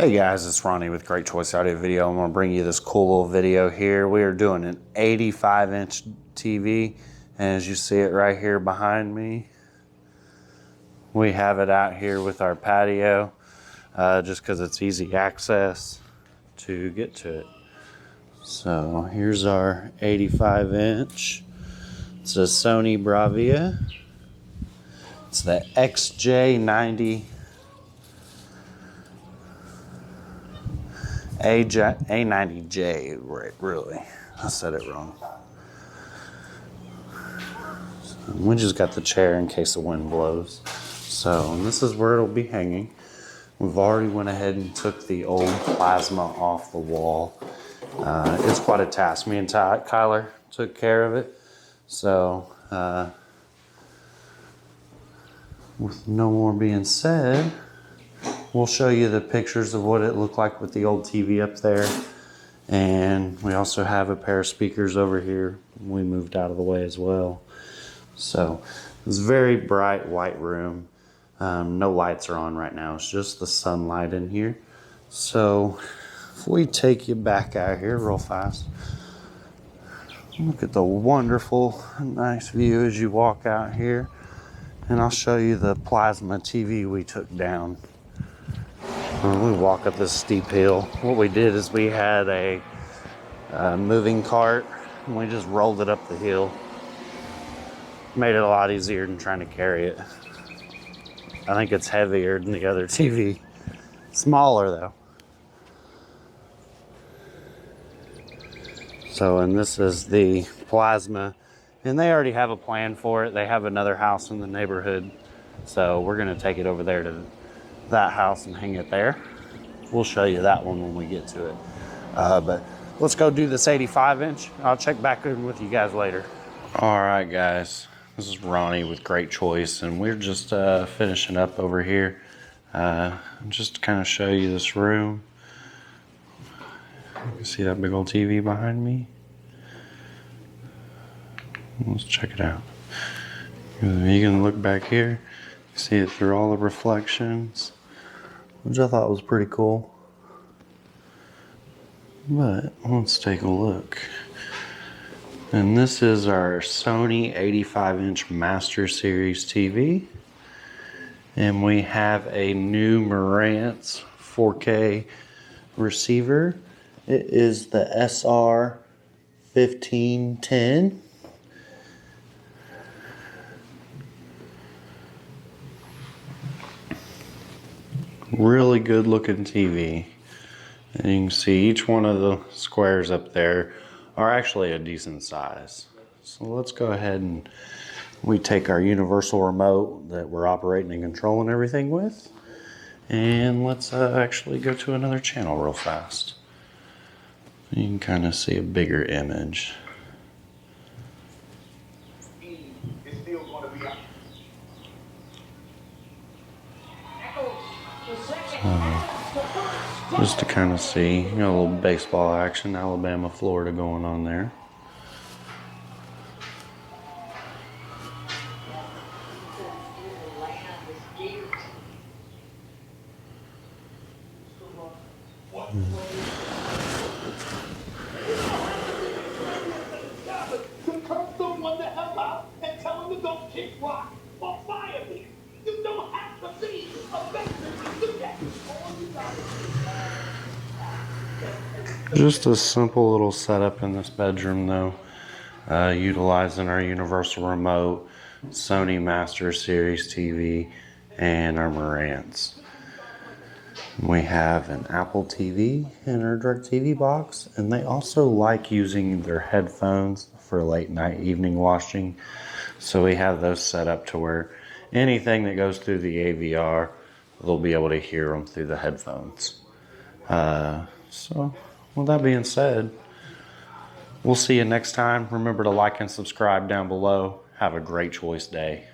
Hey guys, it's Ronnie with Great Choice Audio Video. I'm going to bring you this cool little video here. We are doing an 85-inch TV, and as you see it right here behind me, we have it out here with our patio, just because it's easy access to get to it. So here's our 85-inch. It's a Sony Bravia. It's the XJ90 A90J, right, really. I said it wrong. So we just got the chair in case the wind blows. So this is where it'll be hanging. We've already went ahead and took the old plasma off the wall. It's quite a task. Me and Kyler took care of it. So with no more being said, we'll show you the pictures of what it looked like with the old TV up there. And we also have a pair of speakers over here. We moved out of the way as well. So it's a very bright white room. No lights are on right now. It's just the sunlight in here. So if we take you back out here real fast, look at the wonderful, nice view as you walk out here. And I'll show you the plasma TV we took down. We walk up this steep hill. What we did is we had a moving cart and we just rolled it up the hill. Made it a lot easier than trying to carry it. I think it's heavier than the other TV. Smaller though. So, and this is the plasma, and they already have a plan for it. They have another house in the neighborhood. So we're gonna take it over there to that house and hang it there. We'll show you that one when we get to it. But let's go do this 85-inch. I'll check back in with you guys later. All right, guys. This is Ronnie with Great Choice, and we're just finishing up over here. Just to kind of show you this room. You can see that big old TV behind me. Let's check it out. You can look back here. See it through all the reflections, which I thought was pretty cool. But let's take a look. And this is our Sony 85-inch Master Series TV. And we have a new Marantz 4K receiver. It is the SR1510. Really good looking TV. And you can see each one of the squares up there are actually a decent size. So let's go ahead and we take our universal remote that we're operating and controlling everything with, and let's actually go to another channel real fast. You can kind of see a bigger image. Just to kind of see, you know, a little baseball action, Alabama, Florida going on there. Just a simple little setup in this bedroom though, utilizing our universal remote, Sony Master Series TV, and our Marantz. We have an Apple TV in our DirecTV box, and they also like using their headphones for late night evening watching. So we have those set up to where anything that goes through the AVR, they'll be able to hear them through the headphones. So with that being said, we'll see you next time. Remember to like and subscribe down below. Have a great choice day.